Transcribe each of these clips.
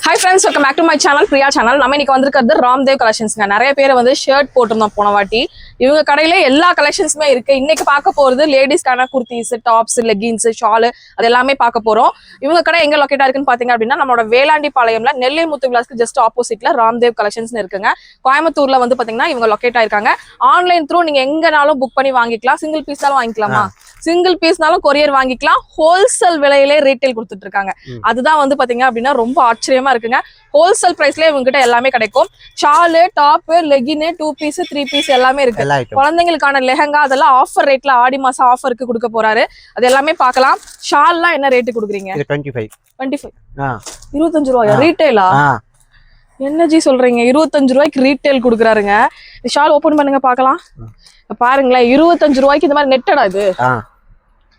Hi friends, welcome back to my channel, Priya channel. நம்ம இன்னைக்கு வந்திருக்கிறது ராம்தேவ் கலெக்ஷன்ஸ்ங்க. நிறைய பேர் வந்து ஷர்ட் போட்டிருந்தோம் போன வாட்டி. இவங்க கடையில எல்லா கலெக்ஷன்ஸுமே இருக்கு. இன்னைக்கு பார்க்க போறது லேடிஸ்க்கான குர்த்திஸ், டாப்ஸ், லெகின்ஸ், ஷால் அது எல்லாமே பார்க்க போறோம். இவங்க கடை எங்க லொகேட்டா இருக்குன்னு பாத்தீங்க அப்படின்னா நம்மளோட வேளாண்டி பாளையம்ல நெல்லை முத்து விலாஸ்க்கு ஜஸ்ட் ஆப்போசிட்ல ராம்தேவ் கலெக்ஷன்ஸ் இருக்குங்க. கோயம்புத்தூர்ல வந்து பாத்தீங்கன்னா இவங்க லொகேட் ஆயிருக்காங்க. ஆன்லைன் த்ரூ நீங்க எங்கனாலும் புக் பண்ணி வாங்கிக்கலாம். சிங்கிள் பீஸ்னாலும் வாங்கிக்கலாமா? சிங்கிள் பீஸ்னாலும் கொரியர் வாங்கிக்கலாம். ஹோல்சேல் விலையிலே ரீட்டைல் கொடுத்துட்டு இருக்காங்க. அதுதான் வந்து பாத்தீங்க அப்படின்னா ரொம்ப ஆச்சரியமா இருக்குங்க. ஹோல்சேல் பிரைஸ்ல இவங்க கிட்ட எல்லாமே கிடைக்கும். Shawl, top, legging, 2 piece 3 piece எல்லாமே இருக்கு. குழந்தைங்களுக்கான லெஹங்கா அதெல்லாம் ஆஃபர் ரேட்ல ஆடி மாசம் ஆஃபருக்கு கொடுக்க போறாரு. அது எல்லாமே பார்க்கலாம். ஷால்லாம் என்ன ரேட்டு கொடுக்குறீங்க? 25 25 ரூபாயா ரீட்டைலா? என்ன ஜி சொல்றீங்க? 25 ரூபாய்க்கு ரீட்டைல் கொடுக்குறாருங்க. ஷால் ஓபன் பண்ணுங்க பார்க்கலாம். பாருங்களேன், 25 ரூபாய்க்கு இந்த மாதிரி நெட்டடா இது.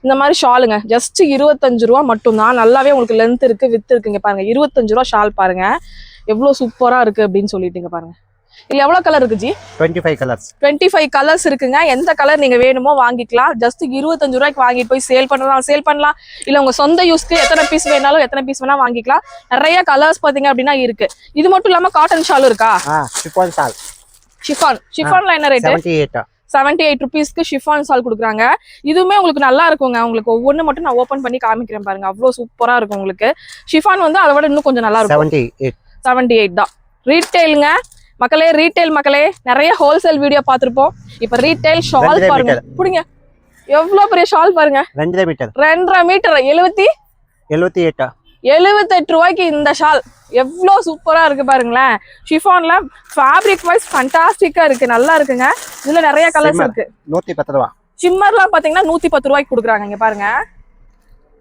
இந்த மாதிரி ஷாலுங்க ஜஸ்ட் 25 ரூபா மட்டும்தான். நல்லாவே உங்களுக்கு லென்த் இருக்கு, வித் இருக்குங்க. பாருங்க 25 ரூபா ஷால் பாருங்க எவ்வளவு சூப்பரா இருக்கு அப்படின்னு சொல்லிட்டீங்க. பாருங்க இல்ல எவ்வளவு கலர் இருக்கு ஜி? 25 கலர்ஸ் இருக்குங்க. எந்த கலர் நீங்க வேணுமோ வாங்கிக்கலாம். ஜஸ்ட் 25 ரூபாய்க்கு வாங்கிட்டு போய் சேல் பண்ணலாம். இல்ல உங்க சொந்த யூஸ்க்கு எத்தனை பீஸ் வேணாலும் எத்தனை பீஸ் வேணா வாங்கிக்கலாம். நிறைய கலர்ஸ் பாத்தீங்க அப்படின்னா இருக்கு. இது மட்டும் இல்லாம காட்டன் ஷால் இருக்கா? ஷிஃபான்ல என்ன ரேட்? 78 ருபீஸ்க்கு ஷிஃபான் ஷால் கொடுக்குறாங்க. இதுவுமே உங்களுக்கு நல்லா இருக்குங்க. உங்களுக்கு ஒவ்வொன்று மட்டும் நான் ஓப்பன் பண்ணி காமிக்கிறேன் பாருங்க. அவ்வளோ சூப்பரா இருக்கும் உங்களுக்கு. ஷிஃபான் வந்து அதை விட இன்னும் கொஞ்சம் நல்லா இருக்கும். 78 தான் ரீட்டைலுங்க மக்களே. ரீட்டைல் மக்களே, நிறைய ஹோல்சேல் வீடியோ பார்த்துருப்போம். இப்ப ரீட்டைல் ஷால் பாருங்க. புடிங்க எவ்வளவு பெரிய ஷால் பாருங்க. 2.5 மீட்டர் 78 ரூபாய்க்கு இந்த ஷால் எவ்வளவு சூப்பரா இருக்கு பாருங்களேன். ஷிஃபான்ல ஃபேப்ரிக் வைஸ் ஃபண்டாஸ்டிக்கா இருக்கு, நல்லா இருக்குங்க. இதுல நிறைய கலர்ஸ் இருக்கு. 110 ரூபாய். ஷிம்மர்லாம் பாத்தீங்கன்னா 110 ரூபாய்க்கு கொடுக்குறாங்க. இங்க பாருங்க,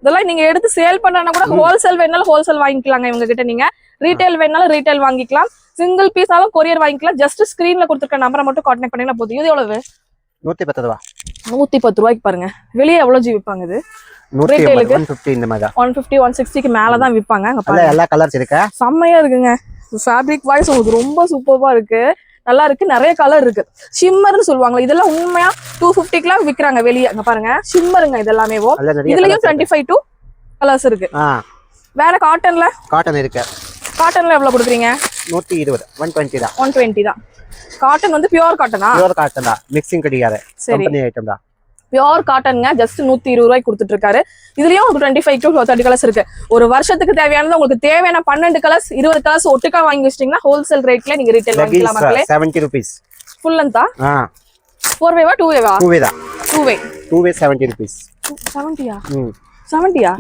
இதெல்லாம் நீங்க எடுத்து சேல் பண்ணா கூட ஹோல்சேல் வேணாலும் ஹோல்சேல் வாங்கிக்கலாங்க இவங்க கிட்ட. நீங்க ரீட்டைல் வேணாலும் ரீட்டைல் வாங்கிக்கலாம். சிங்கிள் பீஸாலும் கொரியர் வாங்கிக்கலாம். ஜஸ்ட் ஸ்கிரீன்ல கொடுத்துருக்க நம்பரை மட்டும் கான்டாக்ட் பண்ணீங்கன்னா போதும். இது எவ்வளவு? 110 ரூபாய். 110 ரூபாய்க்கு பாருங்க. வெளியே எவ்வளவு ஜி விற்பாங்க இது? 150 இந்த மாதிரி 150 160க்கு மேலதான் விற்பாங்க. எல்லா கலர்ஸ் இருக்கு, செம்மையா இருக்குங்க. ஃபேப்ரிக் வைஸ் உங்களுக்கு ரொம்ப சூப்பரா இருக்கு, நல்லா இருக்கு. நிறைய கலர் இருக்கு. ஷிம்மர்னு சொல்லுவாங்க. இதெல்லாம் உண்மையா 250க்குலாம் விக்கிறாங்க வெளியே. அங்க பாருங்க ஷிம்மருங்க இதெல்லாமே. இதுலயும் 25 கலர்ஸ் இருக்கு. வேற காட்டன் இருக்கு. காட்டன்ல எவ்வளவு கொடுக்குறீங்க? 120 120 தான். 120 தான். காட்டன் வந்து பியூர் காட்டனா? பியூர் காட்டன் தான், மிக்சிங் கிடையாது, கம்பெனி ஐட்டம் தான். பியூர் காட்டனுங்க. ஜஸ்ட் 120 ரூபாய்க்கு கொடுத்துட்டு இருக்காரு. இதுலயும் உங்களுக்கு 25 to 30 கலர்ஸ் இருக்கு. ஒரு வருஷத்துக்கு தேவையானது உங்களுக்கு தேவையான 12 கலர்ஸ் 20 கலர்ஸ் ஒட்டுக்கா வாங்கி வச்சிட்டீங்கன்னா ஹோல்சேல் ரேட்ல நீங்க ரீட்டைல் வாங்கிக்கலாம் மக்களே. 70 rupees ஃபுல் லென்த்தா? 4 வேவா 2 வேவா? 2 வே தான். 2 வே 70 rupees. 70யா? 70யா?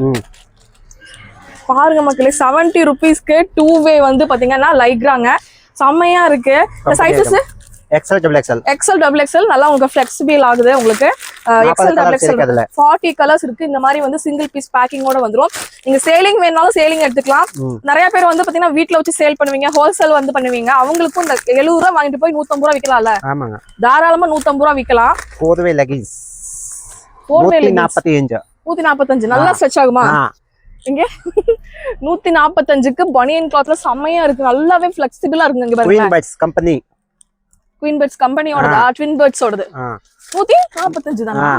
பாருங்க மக்களே, 70 ருபீஸ்க்கு 2 வே வந்து பாத்தீங்கன்னா லைக்ராங்க. செம்மையா இருக்கு. இந்த சைஸஸ் XL double XL நல்லா உங்களுக்கு ஃபிளெக்சிபிள் ஆகுது. உங்களுக்கு XL double XL 40 கலர்ஸ் இருக்கு. இந்த மாதிரி வந்து சிங்கிள் பீஸ் பேக்கிங்கோட வந்துரும். நீங்க சேலிங் வேணாலும் சேலிங் எடுத்துக்கலாம். நிறைய பேர் வந்து பாத்தீங்கன்னா வீட்ல வச்சு சேல் பண்ணுவீங்க, ஹோல்சேல் வந்து பண்ணுவீங்க. அவங்களுக்கும் இந்த 70 ரூபாய் வாங்கிட்டு போய் 150 ரூபாய் விக்கலாம்ல? ஆமாங்க, தாராளமா 150 ரூபாய் விக்கலாம். 4 வே லெகின்ஸ் 145 நல்லா ஸ்ட்ரெச் ஆகுமா? இங்க 145க்கு பனியன் கிளாத்ல செம்மையா இருக்கு, நல்லாவே ஃபிளெக்சிபிளா இருக்கு. இங்க பாருங்க, குயின் பர்ட்ஸ் கம்பெனியோடதா? ட்வின் பர்ட்ஸ் ஓடது. 145 தானா?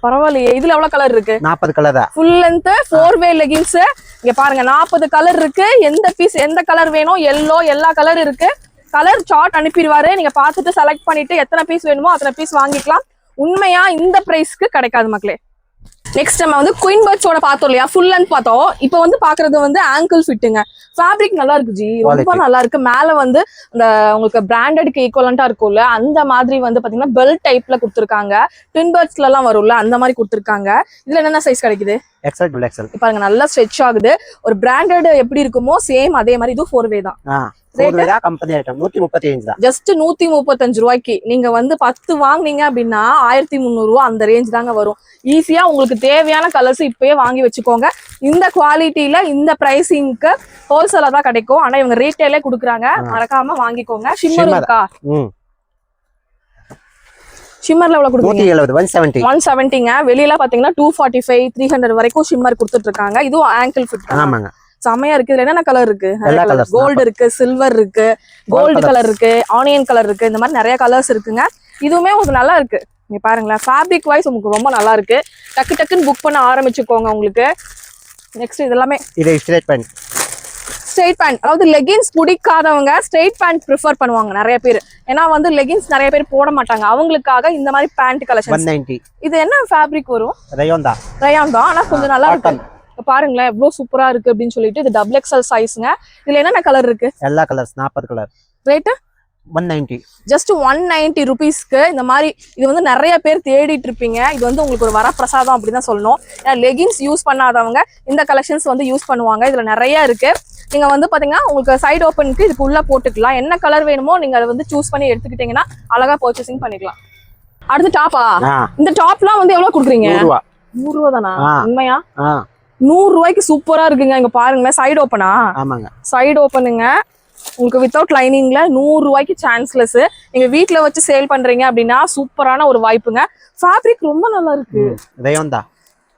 பரவாயில்லையே. இதுல எவ்வளவு கலர் இருக்கு? 40 colour. Full length 4 way leggings. இங்க பாருங்க 40 கலர் இருக்கு. எந்த பீஸ் எந்த கலர் வேணும், எல்லோ எல்லா கலர் இருக்கு. கலர் சார்ட் அனுப்பிடுவாரு. நீங்க பார்த்துட்டு செலக்ட் பண்ணிட்டு எத்தனை பீஸ் வேணுமோ அத்தனை பீஸ் வாங்கிக்கலாம். உண்மையா இந்த பிரைஸ்க்கு கிடைக்காது மக்களே. நெக்ஸ்ட் நம்ம வந்து குயின் பர்ட்ஸோட பார்த்தோம் இல்லையா, ஃபுல் லென்த் பார்த்தோம். இப்போ வந்து பாக்குறது வந்து ஆங்கிள் ஃபிட்டுங்க. ஃபேப்ரிக் நல்லா இருக்கு ஜி, ரொம்ப நல்லா இருக்கு. மேல வந்து இந்த உங்களுக்கு பிராண்டட்க்கு ஈக்குவலண்டா இருக்கும்ல, அந்த மாதிரி வந்து பாத்தீங்கன்னா பெல்ட் டைப்ல கொடுத்துருக்காங்க. ட்வின் பர்ட்ஸ்ல எல்லாம் வரும்ல, அந்த மாதிரி கொடுத்துருக்காங்க. இதுல என்னென்ன சைஸ் கிடைக்குது? XL double XL. பாருங்க நல்லா ஸ்ட்ரெச் ஆகுது. ஒரு பிராண்டட் எப்படி இருக்குமோ சேம் அதே மாதிரி. இது 4 வே தான். கம்பெனி ஐட்டம் 135 தான். ஜஸ்ட் 135 ரூபாய்க்கு நீங்க வந்து 10 வாங்குனீங்க அப்படின்னா 1300 ரூபாய் அந்த ரேஞ்ச் தாங்க வரும். ஈஸியா உங்களுக்கு தேவையான கலர்ஸ் இப்பயே வாங்கி வச்சுக்கோங்க. இந்த குவாலிட்டியில இந்த பிரைசிங்க்கு ஹோல்சேலா தான் கிடைக்கும். ஆனா இவங்க ரீட்டைலே கொடுக்குறாங்க, மறக்காம வாங்கிக்கோங்க. ஷிம்மர் இருக்கா? ஷிம்மர்ல எவ்வளவு கொடுக்குறீங்க? 170ங்க. வெளியில பாத்தீங்கன்னா 245 300 வரைக்கும் ஷிம்மர் கொடுத்துட்டு இருக்காங்க. இதுவும் ஆங்கிள் ஃபிட். ஆமாங்க, செமையா இருக்கு. இதுல என்னென்ன கலர் இருக்கு? கோல்டு இருக்கு, சில்வர் இருக்கு, கோல்டு கலர் இருக்கு, ஆனியன் கலர் இருக்கு. இந்த மாதிரி நிறைய கலர்ஸ் இருக்குங்க. இதுவுமே உங்களுக்கு நல்லா இருக்கு. நீங்க பாருங்களேன், ஃபேப்ரிக் வைஸ் உங்களுக்கு ரொம்ப நல்லா இருக்கு. டக்குன்னு புக் பண்ண ஆரம்பிச்சுக்கோங்க. உங்களுக்கு நெக்ஸ்ட் இது எல்லாமே இது ஸ்ட்ரைட் பேண்ட் ஸ்ட்ரெயிட் பேண்ட், அதாவது லெகின்ஸ் பிடிக்காதவங்க ஸ்ட்ரெயிட் பேண்ட் ப்ரிஃபர் பண்ணுவாங்க நிறைய பேர். ஏன்னா வந்து லெகின்ஸ் நிறைய பேர் போட மாட்டாங்க, அவங்களுக்காக இந்த மாதிரி பேண்ட் கலெக்ஷன். 190. இது என்ன ஃபேப்ரிக் வரும்? ரயான் தான். ரயான் தான், ஆனா கொஞ்சம் நல்லா இருக்கு. பாருங்களேன் எவ்வளவு சூப்பரா இருக்கு அப்படின்னு சொல்லிட்டு. இது டபுள் எக்ஸ்எல் சைஸ்ங்க. இதுல என்னென்ன கலர் இருக்கு? எல்லா கலர்ஸ் 40 கலர். ரேட் 190. ஜஸ்ட் 190 ருபீஸ்க்கு இந்த மாதிரி. இது வந்து நிறைய பேர் தேடிட்டு இருப்பீங்க. இது வந்து உங்களுக்கு ஒரு வரப்பிரசாதம் அப்படிதான் சொல்லணும். ஏன்னா லெகின்ஸ் யூஸ் பண்ணாதவங்க இந்த கலெக்ஷன்ஸ் வந்து யூஸ் பண்ணுவாங்க. இதுல நிறைய இருக்கு. நீங்க வந்து பாத்தீங்கன்னா உங்களுக்கு சைடு ஓப்பனுக்கு இதுக்கு உள்ள போட்டுக்கலாம். என்ன கலர் வேணுமோ நீங்க அதை வந்து சூஸ் பண்ணி எடுத்துக்கிட்டீங்கன்னா அழகா பர்ச்சேசிங் பண்ணிக்கலாம். அடுத்து டாப்பா? இந்த டாப்லாம் வந்து எவ்வளவு கொடுக்குறீங்க? 100 ரூபா தானா? உண்மையா? 100 ரூபாய்க்கு சூப்பரா இருக்குங்க. இங்க பாருங்களேன், சைடு ஓப்பனா? ஆமாங்க, சைடு ஓப்பனுங்க. உங்களுக்கு வித்தவுட் லைனிங்ல 100 ரூபாய்க்கு சான்ஸ்லெஸ். நீங்க வீட்ல வச்சு சேல் பண்றீங்க அப்படின்னா சூப்பரான ஒரு வாய்ப்புங்க. ஃபேப்ரிக் ரொம்ப நல்லா இருக்கு. ரயான் தான்.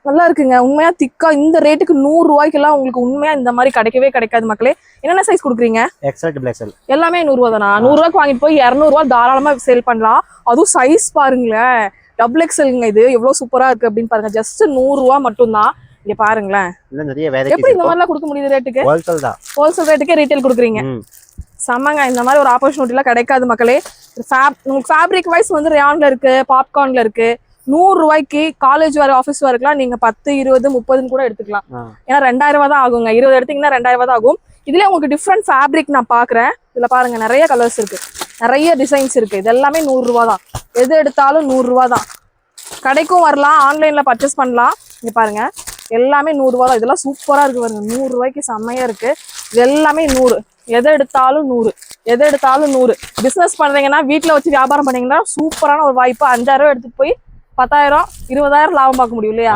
நல்லா இருக்குங்க உண்மையா, திக்கா. இந்த ரேட்டுக்கு 100 ரூபாய்க்கு எல்லாம் உங்களுக்கு உண்மையா இந்த மாதிரி கிடைக்கவே கிடைக்காது மக்களே. என்னென்ன சைஸ் கொடுக்குறீங்க? XL double XL. எல்லாமே 100 ரூபா தானா? 100 ரூபாய்க்கு வாங்கிட்டு போய் 200 ரூபாய் தாராளமா சேல் பண்ணலாம். அதுவும் சைஸ் பாருங்களேன், டபுள் எக்ஸ்எல்ங்க. இது எவ்வளவு சூப்பரா இருக்கு அப்படின்னு பாருங்க. ஜஸ்ட் 100 ரூபாய் மட்டும் தான். இங்க பாருங்களேன், எப்படி இந்த மாதிரிலாம் கொடுக்க முடியுது ரேட்டுக்கு? ஹோல்சேல் தான். ஹோல்சேல் ரேட்டுக்கே ரீட்டைல் கொடுக்குறீங்க. செம்மங்க. இந்த மாதிரி ஒரு ஆப்பர்ச்சுனிட்டி எல்லாம் கிடைக்காது மக்களே. உங்களுக்கு ஃபேப்ரிக் வைஸ் வந்து ரயான்ல இருக்கு, பாப்கார்ன்ல இருக்கு. 100 ரூபாய்க்கு காலேஜ் வேற, ஆஃபீஸ் வேர்க்கெல்லாம் நீங்க 10, 20, 30 கூட எடுத்துக்கலாம். ஏன்னா 2000 ரூபாய் தான் ஆகுங்க. 20 எடுத்தீங்கன்னா 2000 ரூபாய் தான் ஆகும். இதுல உங்களுக்கு டிஃப்ரெண்ட் ஃபேப்ரிக் நான் பாக்குறேன். இதுல பாருங்க நிறைய கலர்ஸ் இருக்கு, நிறைய டிசைன்ஸ் இருக்கு. இது எல்லாமே 100 ரூபாய் தான். எது எடுத்தாலும் 100 ரூபாய் தான். கடைக்கும் வரலாம், ஆன்லைன்ல பர்ச்சேஸ் பண்ணலாம். இங்க பாருங்க எல்லாமே 100 ரூபாய் தான். இதெல்லாம் சூப்பரா இருக்கு பாருங்க. 100 ரூபாய்க்கு செம்மையா இருக்கு. இது எல்லாமே 100. எதை எடுத்தாலும் 100, எதை எடுத்தாலும் 100. பிசினஸ் பண்றீங்கன்னா, வீட்டுல வச்சு வியாபாரம் பண்ணீங்கன்னா சூப்பரான ஒரு வாய்ப்பு. 5000 எடுத்துட்டு போய் 10,000, 20,000 லாபம் பார்க்க முடியும் இல்லையா?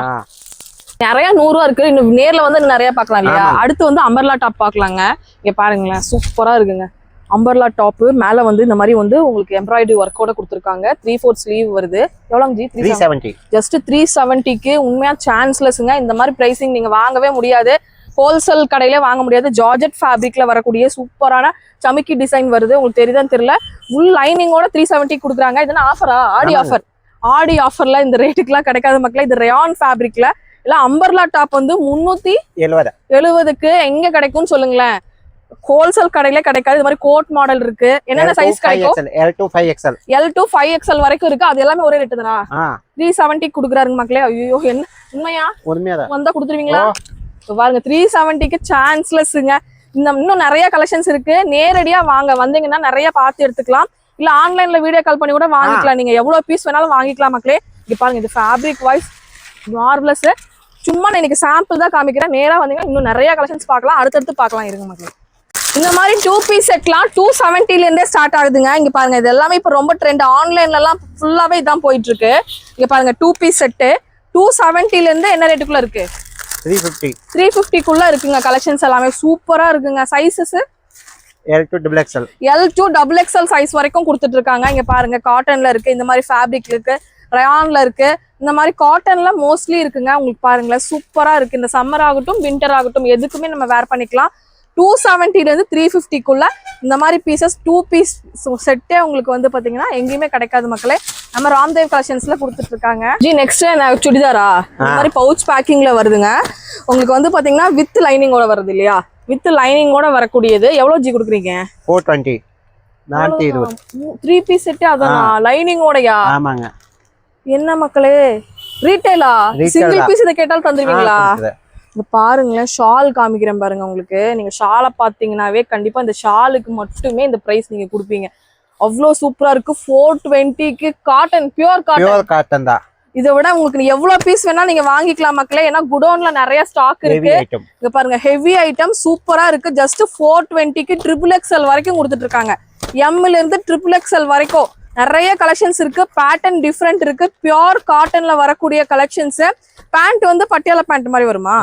நிறைய 100 ரூபா இருக்கு. இன்னும் நேர்ல வந்து நிறைய பார்க்கலாம் இல்லையா? அடுத்து வந்து அம்பர்லா டாப் பார்க்கலாங்க. இங்க பாருங்களேன், சூப்பரா இருக்குங்க. அம்பர்லா டாப் மேல வந்து இந்த மாதிரி வந்து உங்களுக்கு எம்ப்ராய்டரி ஒர்க்கோட கொடுத்துருக்காங்க. 3/4 ஸ்லீவ் வருது. எவ்வளவு ஜி? 370. ஜஸ்ட் 370க்கு உண்மையா சான்ஸ்லெஸ்ங்க. இந்த மாதிரி பிரைசிங் நீங்க வாங்கவே முடியாது. ஹோல்சேல் கடையில வாங்க முடியாது. ஜார்ஜெட் ஃபேப்ரிக்ல வரக்கூடிய சூப்பரான சமிக்கி டிசைன் வருது. உங்களுக்கு தெரியுதான்னு தெரியல. ஃபுல் லைனிங்கோட 370 கொடுக்குறாங்க. இதுனா ஆஃபரா? ஆடி ஆஃபர். ஆடி ஆஃபர்ல இந்த ரேட்டுக்குலாம் கிடைக்காத மக்களே. இது ரயான் ஃபேப்ரிக்ல இல்ல. அம்பர்லா டாப் வந்து 370க்கு எங்க கிடைக்கும்னு சொல்லுங்களேன். ஹோல்சேல் கடையில கிடைக்காது. இது மாதிரி கோட் மாடல் இருக்கு. என்னென்ன சைஸ் கிடைக்கும்? L2 5XL. L2 5XL வரைக்கும் இருக்கு. அது எல்லாமே ஒரே ரேட்டு தானா? 370 கொடுக்குறாருங்க மக்களே. ஐயோ, என்ன உண்மையா? வந்தா கொடுத்துருவீங்களா? பாருங்க 370க்கு சான்ஸ்லெஸ்ங்க. இன்னும் நிறைய கலெக்ஷன்ஸ் இருக்கு. நேரடியா வாங்க, வந்தீங்கன்னா நிறைய பார்த்து எடுத்துக்கலாம். இல்ல ஆன்லைன்ல வீடியோ கால் பண்ணி கூட வாங்கிக்கலாம். நீங்க எவ்வளவு பீஸ் வேணாலும் வாங்கிக்கலாம் மக்களே. இங்க பாருங்க, இது ஃபேப்ரிக் வைஸ் மார்வெலஸ். சும்மா நான் இன்னைக்கு சாம்பிள் தான் காமிக்கிறேன். நேரா வந்தீங்கன்னா இன்னும் நிறைய கலெக்ஷன்ஸ் பார்க்கலாம். அடுத்தடுத்து பார்க்கலாம் இருங்க மக்களே. இந்த மாதிரி 2 பீஸ் செட்லாம் 270ல இருந்தே ஸ்டார்ட் ஆகுதுங்க. இங்க பாருங்க, இது எல்லாமே இப்ப ரொம்ப ட்ரெண்ட். ஆன்லைன்ல எல்லாம் ஃபுல்லாவே இதான் போயிட்டு இருக்கு. இங்க பாருங்க 2 பீஸ் செட்டு 270ல இருந்து என்ன ரேட்டுக்குள்ள இருக்கு? 350க்குள்ள இருக்குங்க. கலெக்ஷன்ஸ் எல்லாமே சூப்பரா இருக்குங்க. Sizes L2 double XL. L2 double XL size வரைக்கும் கொடுத்துட்டு இருக்காங்க. இங்க பாருங்க, காட்டன்ல இருக்கு, இந்த மாதிரி ஃபேப்ரிக் இருக்கு, ரயான்ல இருக்கு, இந்த மாதிரி காட்டன்ல மோஸ்ட்லி இருக்குங்க. உங்களுக்கு பாருங்களேன், சூப்பரா இருக்கு. இந்த சம்மர் ஆகட்டும், வின்டர் ஆகட்டும், எதுக்குமே நம்ம வேர் பண்ணிக்கலாம். 270ல இருந்து 350க்குள்ள இந்த மாதிரி பீசஸ் 2 பீஸ் செட்டே உங்களுக்கு வந்து பாத்தீங்கன்னா எங்கேயுமே கிடைக்காது மக்களே. நம்ம ராம்தேவ் கலெக்ஷன்ஸ்ல கொடுத்துட்டு இருக்காங்க. ஜி நெக்ஸ்ட் சுடிதாரா இந்த மாதிரி பவுச் பேக்கிங்ல வருதுங்க. உங்களுக்கு வந்து பாத்தீங்கன்னா வித் லைனிங்கோட வருது இல்லையா? வித் லைனிங்கோட வரக்கூடியது. எவ்வளவு ஜி கொடுக்குறீங்க? 420. 420. 3 பீஸ் செட் அதான் லைனிங்கோடயா? ஆமாங்க. என்ன மக்களே, ரீட்டைலா? சிங்கிள் பீஸ் இதை கேட்டாலும் தந்துருவீங்களா? இங்க பாருங்களேன், ஷால் காமிக்கிறேன் பாருங்க. உங்களுக்கு நீங்க ஷாலை பாத்தீங்கன்னாவே கண்டிப்பா இந்த ஷாலுக்கு மட்டுமே இந்த பிரைஸ் நீங்க கொடுப்பீங்க. அவ்வளோ சூப்பரா இருக்கு. 420க்கு காட்டன், பியூர் காட்டன் தான். இதை விட உங்களுக்கு எவ்வளவு பீஸ் வேணா நீங்க வாங்கிக்கலாம் மக்களே. ஏன்னா குடோன்ல நிறைய ஸ்டாக் இருக்கு. இங்க பாருங்க, ஹெவி ஐட்டம் சூப்பரா இருக்கு. ஜஸ்ட் 420க்கு XXL வரைக்கும் கொடுத்துட்டு இருக்காங்க. எம்ல இருந்து XXL வரைக்கும் நிறைய கலெக்ஷன்ஸ் இருக்கு. பேட்டர்ன் டிஃப்ரெண்ட் இருக்கு. பியூர் காட்டன்ல வரக்கூடிய கலெக்ஷன்ஸ். பேண்ட் வந்து பட்டியாலா பேண்ட் மாதிரி வருமா?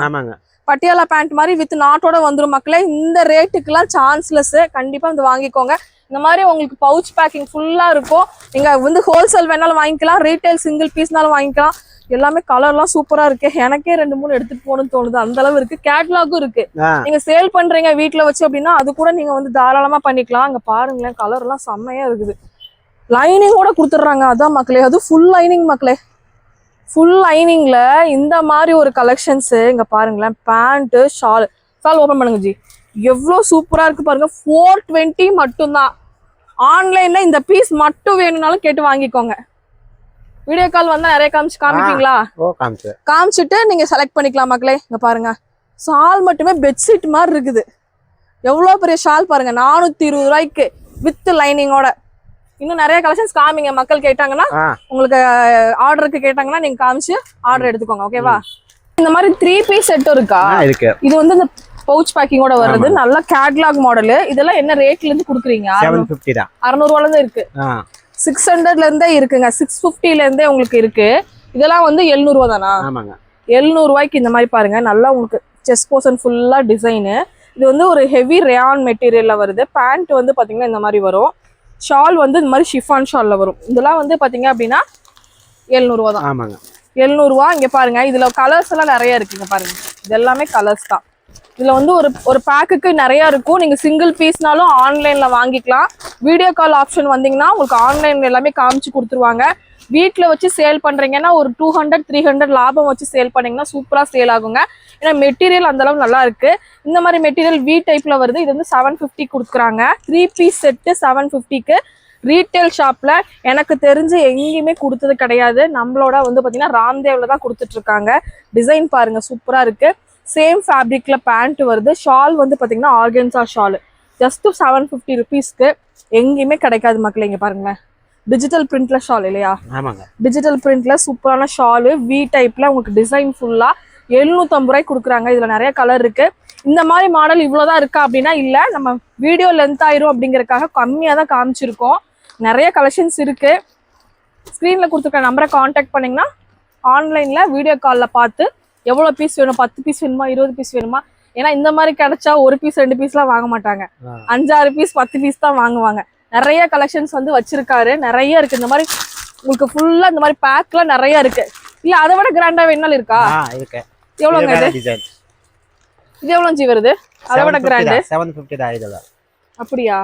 பட்டியாலா பேண்ட் மாதிரி வித் நாட்டோட வந்துரும் மக்களே. இந்த ரேட்டுக்குலாம் சான்ஸ்லெஸ். கண்டிப்பா வந்து வாங்கிக்கோங்க. இந்த மாதிரி உங்களுக்கு பவுச் பேக்கிங் ஃபுல்லா இருக்கும். நீங்க வந்து ஹோல்சேல் வேணாலும் வாங்கிக்கலாம், ரீட்டைல் சிங்கிள் பீஸ்னாலும் வாங்கிக்கலாம். எல்லாமே கலர்லாம் சூப்பரா இருக்கு. எனக்கே 2-3 எடுத்துட்டு போகணும்னு தோணுது, அந்த அளவு இருக்கு. கேட்லாகும் இருக்கு. நீங்க சேல் பண்றீங்க வீட்டுல வச்சு அப்படின்னா அது கூட நீங்க வந்து தாராளமா பண்ணிக்கலாம். அங்க பாருங்களேன், கலர் எல்லாம் செம்மையா இருக்குது. லைனிங்கோட கொடுத்துட்றாங்க. அதான் மக்களே, அது ஃபுல் லைனிங் மக்களே. ஃபுல் லைனிங்ல இந்த மாதிரி ஒரு கலெக்ஷன்ஸ். இங்க பாருங்களேன், பேண்ட் ஷால் சால் ஓபன் பண்ணுங்க ஜி. எவ்வளவு சூப்பரா இருக்கு பாருங்க. 420 மட்டும்தான். ஆன்லைன்ல இந்த பீஸ் மட்டும் வேணும்னாலும் கேட்டு வாங்கிக்கோங்க. வீடியோ கால் வந்தா நிறைய காமிப்பீங்களா? காமிச்சிட்டு நீங்க செலக்ட் பண்ணிக்கலாம் மக்களே. இங்க பாருங்க, ஷால் மட்டுமே பெட்ஷீட் மாதிரி இருக்குது. எவ்வளவு பெரிய ஷால் பாருங்க, 420 ரூபாய்க்கு வித் லைனிங்கோட. இன்னும் நிறைய கலெக்ஷன்ஸ் காமிங்க. மக்கள் கேட்டாங்கன்னா, உங்களுக்கு ஆர்டருக்கு கேட்டாங்கன்னா நீங்க காமிச்சு ஆர்டர் எடுத்துக்கோங்க. ஓகேவா? இந்த மாதிரி 3 பீஸ் செட்டும் இருக்கா? இது வந்து இந்த பவுச் பேக்கிங்கோட வருது. நல்ல கேட்லாக் மாடல். இதெல்லாம் என்ன ரேட்ல இருந்து குடுக்குறீங்க? 750 தான். 600 ரூபாயில இருந்து இருக்கு. 600ல இருந்தே இருக்குங்க. 650ல இருந்தே உங்களுக்கு இருக்கு. இதெல்லாம் வந்து 700 ரூபா தானா? ஆமாங்க. 700 ரூபாய்க்கு இந்த மாதிரி பாருங்க. நல்லா உங்களுக்கு செஸ்ட் போர்ஷன் ஃபுல்லா டிசைனு. இது வந்து ஒரு ஹெவி ரேயான் மெட்டீரியல்ல வருது. பேண்ட் வந்து பாத்தீங்கன்னா இந்த மாதிரி வரும். ஷால் வந்து இந்த மாதிரி ஷிஃபான் ஷால்ல வரும். இதெல்லாம் வந்து பாத்தீங்க அப்படின்னா 700 ரூபா தான். ஆமாங்க. 700 ரூபா. இங்க பாருங்க, இதுல கலர்ஸ் எல்லாம் நிறைய இருக்குங்க. பாருங்க, இது எல்லாமே கலர்ஸ் தான். இதுல வந்து ஒரு பேக்குக்கு நிறைய இருக்கும். நீங்க சிங்கிள் பீஸ்னாலும் ஆன்லைன்ல வாங்கிக்கலாம். வீடியோ கால் ஆப்ஷன் வந்தீங்கன்னா உங்களுக்கு ஆன்லைன்ல எல்லாமே காமிச்சு கொடுத்துருவாங்க. வீட்டுல வச்சு சேல் பண்றீங்கன்னா ஒரு 200-300 லாபம் வச்சு சேல் பண்ணீங்கன்னா சூப்பரா சேல் ஆகுங்க. ஏன்னா மெட்டீரியல் அந்த அளவு நல்லா இருக்கு. இந்த மாதிரி மெட்டீரியல் வி டைப்ல வருது. இது வந்து 750 கொடுக்குறாங்க. 3 பீஸ் செட்டு 750க்கு. ரீட்டைல் ஷாப்ல எனக்கு தெரிஞ்சு எங்கேயுமே கொடுத்தது கிடையாது. நம்மளோட வந்து பாத்தீங்கன்னா ராம்தேவ்ல தான் கொடுத்துட்டு இருக்காங்க. டிசைன் பாருங்க, சூப்பரா இருக்கு. சேம் ஃபேப்ரிக்ல பேண்ட் வருது. ஷால் வந்து பாத்தீங்கன்னா ஆர்கன்சா ஷால். ஜஸ்ட் 750 ருபீஸ்க்கு. எங்கேயுமே கிடைக்காது மக்களே. இங்க பாருங்களேன், டிஜிட்டல் பிரிண்ட்ல ஷால் இல்லையா? ஆமாங்க. டிஜிட்டல் பிரிண்ட்ல சூப்பரான ஷாலு. வி டைப்ல உங்களுக்கு டிசைன் ஃபுல்லா 750 ரூபாய்க்கு கொடுக்குறாங்க. இதுல நிறைய கலர் இருக்கு. இந்த மாதிரி மாடல் இவ்வளவுதான் இருக்கா அப்படின்னா இல்ல, நம்ம வீடியோ லென்த் ஆயிரும் அப்படிங்கறதுக்காக கம்மியா தான் காமிச்சிருக்கோம். நிறைய கலெக்ஷன்ஸ் இருக்கு. ஸ்கிரீன்ல கொடுத்துருக்க நம்பரை கான்டாக்ட் பண்ணீங்கன்னா ஆன்லைன்ல வீடியோ கால்ல பார்த்து எவ்வளவு பீஸ் வேணும், 10 பீஸ் வேணுமா, 20 பீஸ் வேணுமா. ஏன்னா இந்த மாதிரி கிடைச்சா 1 பீஸ் 2 பீஸ்லாம் வாங்க மாட்டாங்க. 5-6 பீஸ் 10 பீஸ் தான் வாங்குவாங்க. நிறைய கலெக்ஷன்ஸ் வந்து வச்சிருக்காரு. நிறைய இருக்கு. இந்த மாதிரி உங்களுக்கு ஃபுல்லா இந்த மாதிரி பேக்லாம் நிறைய இருக்கு. இல்ல அதை விட கிராண்டா வேணாலும் இருக்கா? எவ்வளவுங்க இது? இது எவ்வளவு ஜி வருது? அதை விட கிராண்ட் 750 தான். இதெல்லாம் அப்படியா?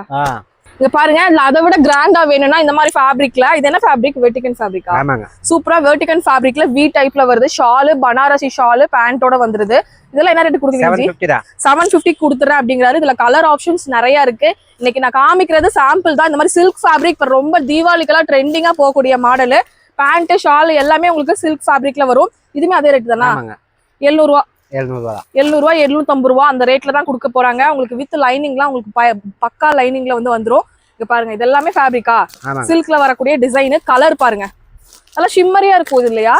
இங்க பாருங்க, இல்ல அதை விட கிராண்டா வேணும்னா இந்த மாதிரி ஃபேப்ரிக்ல. இது என்ன ஃபேப்ரிக்? வெர்டிகன் ஃபேப்ரிக்கா? ஆமாங்க. சூப்பரா வெர்டிகன் ஃபேப்ரிக்ல வி டைப்ல வருது. ஷாலு பனாரசி ஷாலு பேண்டோட வந்துருது. இதெல்லாம் என்ன ரேட் கொடுக்குறீங்க? 750 தான். 750 கொடுத்துறேன் அப்படிங்கிறாரு. இதுல கலர் ஆப்ஷன்ஸ் நிறைய இருக்கு. இன்னைக்கு நான் காமிக்கிறது சாம்பிள் தான். இந்த மாதிரி சில்க் ஃபேப்ரிக் ரொம்ப தீபாவளிக்கெல்லாம் ட்ரெண்டிங்கா போகக்கூடிய மாடல். பேண்ட் ஷால் எல்லாமே உங்களுக்கு சில்க் ஃபேப்ரிக்ல வரும். இதுமே அதே ரேட் தானா? 700 ரூபா. 700 ரூபா 750 ரூபா அந்த ரேட்ல தான் கொடுக்க போறாங்க. உங்களுக்கு வித் லைனிங்லாம் உங்களுக்கு பக்கா லைனிங்ல வந்து வந்துரும். இங்க பாருங்க, இது எல்லாமே ஃபேப்ரிக்கா சில்க்ல வரக்கூடிய டிசைன். கலர் பாருங்க, நல்லா ஷிம்மரியா இருக்கும். இது இல்லையா?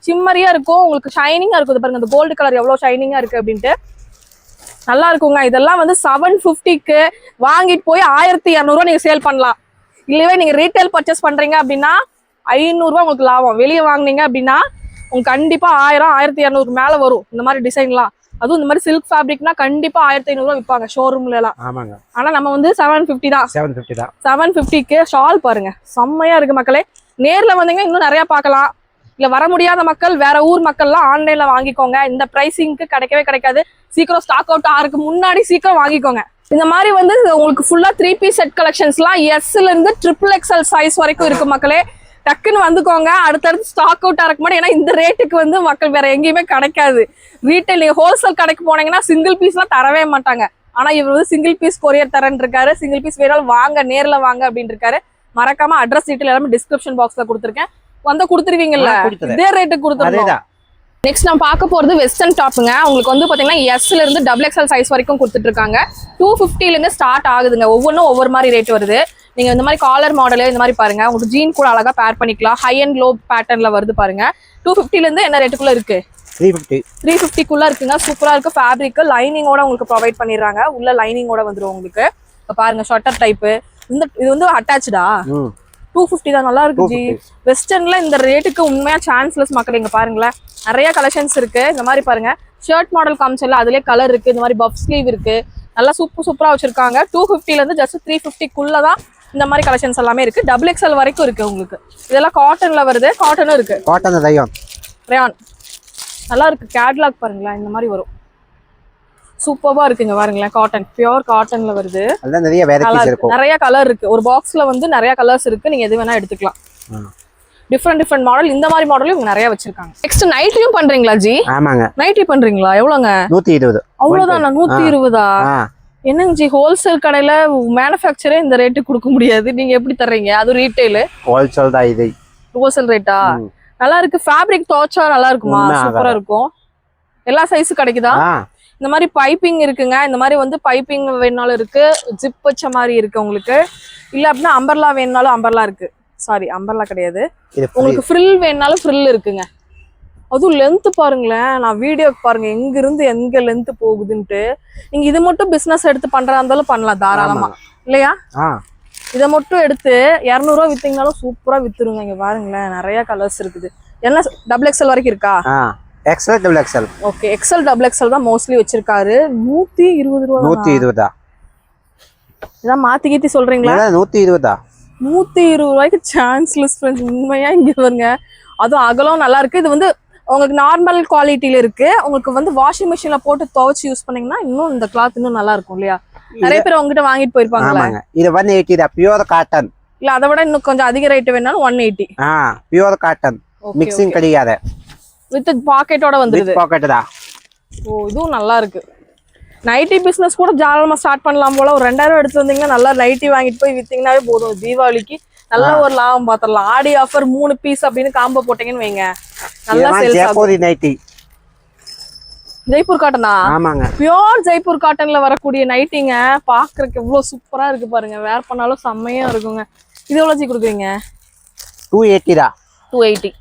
ஷிம்மரியா இருக்கும். உங்களுக்கு ஷைனிங்கா இருக்கும். பாருங்க, இந்த கோல்டு கலர் எவ்வளவு ஷைனிங்கா இருக்கு அப்படின்ட்டு நல்லா இருக்குங்க. இதெல்லாம் வந்து 750க்கு வாங்கிட்டு போய் 1200 ரூபா நீங்க சேல் பண்ணலாம். இல்லவே நீங்க ரீட்டைல் பர்ச்சேஸ் பண்றீங்க அப்படின்னா 500 ரூபா உங்களுக்கு லாபம். வெளியே வாங்குனீங்க அப்படின்னா உங்களுக்கு கண்டிப்பா 1000-1200 மேல வரும். இந்த மாதிரி டிசைன்லாம், அதுவும் இந்த மாதிரி சில்க் ஃபேப்ரிக்னா கண்டிப்பா 1500 ரூபா விற்பாங்க ஷோரூம்ல எல்லாம். ஆனா நம்ம வந்து 750 தான். 750க்கு ஷால் பாருங்க, செம்மையா இருக்கு மக்களே. நேர்ல வந்தீங்கன்னா இன்னும் நிறைய பார்க்கலாம். இல்ல வர முடியாத மக்கள், வேற ஊர் மக்கள்லாம் ஆன்லைன்ல வாங்கிக்கோங்க. இந்த பிரைசிங்க்கு கிடைக்கவே கிடைக்காது. சீக்கிரம் ஸ்டாக் அவுட் ஆகிறதுக்கு முன்னாடி சீக்கிரம் வாங்கிக்கோங்க. இந்த மாதிரி வந்து உங்களுக்கு ஃபுல்லா 3 பீஸ் செட் கலெக்ஷன்ஸ்லாம் எஸ்ல இருந்து XXL சைஸ் வரைக்கும் இருக்கு மக்களே. டக்குன்னு வந்துக்கோங்க. அடுத்தடுத்து ஸ்டாக் அவுட் ஆக மாட்டேன். ஏன்னா இந்த ரேட்டுக்கு வந்து மக்கள் வேற எங்கேயுமே கிடைக்காது. ரீட்டைல் நீங்க ஹோல்சேல் கடைக்கு போனீங்கன்னா சிங்கிள் பீஸ்லாம் தரவே மாட்டாங்க. ஆனா இவர் வந்து சிங்கிள் பீஸ் கொரியர் தரேன் இருக்காரு. சிங்கிள் பீஸ் வேணாலும் வாங்க, நேர்ல வாங்க அப்படின்னு இருக்காரு. மறக்காம அட்ரஸ் டீட்டெயில் எல்லாமே டிஸ்கிரிப்ஷன் பாக்ஸ்ல கொடுத்துருக்கேன். வந்தா கொடுத்துருவீங்கல்ல, இதே ரேட்டுக்கு கொடுத்துருவோம். நெக்ஸ்ட் நான் பார்க்க போறது வெஸ்டர்ன் டாப்புங்க. உங்களுக்கு வந்து பாத்தீங்கன்னா எஸ்ல இருந்து XXL சைஸ் வரைக்கும் கொடுத்துட்டு இருக்காங்க. 250ல இருந்து ஸ்டார்ட் ஆகுதுங்க. ஒவ்வொன்றும் ஒவ்வொரு மாதிரி ரேட் வருது. நீங்க இந்த மாதிரி காலர் மாடல் இந்த மாதிரி பாருங்க, உங்களுக்கு ஜீன் கூட அழகா பேர் பண்ணிக்கலாம். ஹை அண்ட் லோ பேட்டர்ன்ல வருது பாருங்க. 250ல இருந்து என்ன ரேட்டுக்குள்ள இருக்கு? 350 இருக்குங்க. சூப்பரா இருக்கு. ஃபேப்ரிக் லைனிங்கோட உங்களுக்கு ப்ரொவைட் பண்ணிடுறாங்க. உள்ள லைனிங்கோட வந்துடும் உங்களுக்கு. இப்ப பாருங்க, ஷார்ட்டர் டைப். இது வந்து அட்டாச்சா 250 தான். நல்லா இருக்கு ஜி. வெஸ்டர்ன்ல இந்த ரேட்டுக்கு உண்மையா சான்ஸ்லெஸ் மக்கள். இங்க பாருங்களேன், நிறைய கலெக்ஷன்ஸ் இருக்கு. இந்த மாதிரி பாருங்க, ஷர்ட் மாடல் காமிச்சல அதுலயே கலர் இருக்கு. இந்த மாதிரி பஃப் ஸ்லீவ் இருக்கு. நல்லா சூப்பரா வச்சிருக்காங்க. 250ல இருந்து ஜஸ்ட் 350க்குள்ளதான் இந்த மாதிரி கலெக்ஷன்ஸ் எல்லாமே இருக்கு. XXL வரைக்கும் இருக்கு உங்களுக்கு. இதெல்லாம் காட்டன்ல வருது. காட்டனும் இருக்கு. காட்டன் ரயான் நல்லா இருக்கு. கேட்லாக் பாருங்களேன், இந்த மாதிரி வரும். சூப்பரா இருக்குங்க பாருங்களேன். காட்டன், பியூர் காட்டன்ல வருது. நிறைய கலர் இருக்கு. ஒரு பாக்ஸ்ல வந்து நிறைய கலர்ஸ் இருக்கு. நீங்க எது வேணா எடுத்துக்கலாம். டிஃப்ரெண்ட் மாடல், இந்த மாதிரி மாடலும் இவங்க நிறைய வச்சிருக்காங்க. நெக்ஸ்ட் நைட்டியும் பண்றீங்களா ஜி? ஆமாங்க. நைட்டி பண்றீங்களா? எவ்வளவுங்க? 120. அவ்வளவுதானா? 120? என்னங்க ஜி, ஹோல்சேல் கடையில மேனுஃபேக்சரே இந்த ரேட்டுக்கு கொடுக்க முடியாது, நீங்க எப்படி தர்றீங்க? அது ரீட்டைல். ஹோல்சேல் தான் இது. ஹோல்சேல் ரேட்டா? நல்லா இருக்கு. ஃபேப்ரிக் துவைச்சா நல்லா இருக்குமா? சூப்பரா இருக்கும். எல்லா சைஸும் கிடைக்குதா? இந்த மாதிரி பைப்பிங் இருக்குங்க. இந்த மாதிரி வந்து பைப்பிங் வேணாலும் இருக்கு, ஜிப் வச்ச மாதிரி இருக்கு உங்களுக்கு. இல்ல அப்படின்னா அம்பர்லா வேணுனாலும் அம்பர்லா இருக்கு. சாரி, அம்பர்லா கிடையாது. உங்களுக்கு ஃப்ரில் வேணுனாலும் ஃப்ரில் இருக்குங்க. அதுவும் லென்த் பாருங்களேன், நான் வீடியோக்கு பாருங்க எங்க இருந்து எங்க லென்த் போகுதுன்ட்டு. நீங்க இது மட்டும் பிசினஸ் எடுத்து பண்றதா இருந்தாலும் பண்ணலாம் தாராளமா, இல்லையா? இதை மட்டும் எடுத்து 200 ரூபா வித்தீங்கனாலும் சூப்பரா வித்துருங்க. இங்க பாருங்களேன், நிறைய கலர்ஸ் இருக்குது. என்ன XXL வரைக்கும் இருக்கா? XL XXL. Okay, XL XXL தான் மோஸ்ட்லி வச்சிருக்காரு. 120 ரூபா. 120. இதான் மாத்தி கீத்தி சொல்றீங்களா? 120. 120 ரூபாய்க்கு சான்ஸ்லெஸ் ஃப்ரெண்ட்ஸ். உண்மையா இங்க பாருங்க, அதுவும் அகலம் நல்லா இருக்கு. இது வந்து உங்களுக்கு நார்மல் குவாலிட்டியில இருக்கு. உங்களுக்கு வந்து வாஷிங் மிஷின்ல போட்டு துவைச்சு யூஸ் பண்ணீங்கன்னா இன்னும் இந்த கிளாத் இன்னும் நல்லா இருக்கும், இல்லையா? நிறைய பேர் உங்ககிட்ட வாங்கிட்டு போயிருப்பாங்க. இது 180 தான், பியூர் காட்டன். இல்ல அதை விட இன்னும் கொஞ்சம் அதிக ரேட் வேணாலும் 180. பியூர் காட்டன், மிக்சிங் கிடையாது. வித் பாக்கெட்டோட வந்துருது. பாக்கெட் தான். ஓ, இதுவும் நல்லா இருக்கு. நைட்டி பிசினஸ் கூட ஜாலமா ஸ்டார்ட் பண்ணலாம் போல. ஒரு 2000 எடுத்து வந்தீங்கன்னா நல்லா நைட்டி வாங்கிட்டு போய் வித்தீங்கன்னாவே போதும். தீபாவளிக்கு நல்ல ஒரு லாபம் பாத்திரலாம். ஆடி ஆஃபர் 3 பீஸ் அப்படின்னு காம்போ போட்டீங்கன்னு வைங்க, நல்லா சேல்ஸ் ஆகும். நைட்டி ஜெய்ப்பூர் காட்டனா? ஆமாங்க. பியோர் ஜெய்ப்பூர் காட்டன்ல வரக்கூடிய நைட்டிங்க பாக்குறதுக்கு எவ்வளவு சூப்பரா இருக்கு பாருங்க. வேர் பண்ணாலும் செம்மையா இருக்குங்க. இது எவ்வளவு ஜி கொடுக்குறீங்க? 280 தான். 280.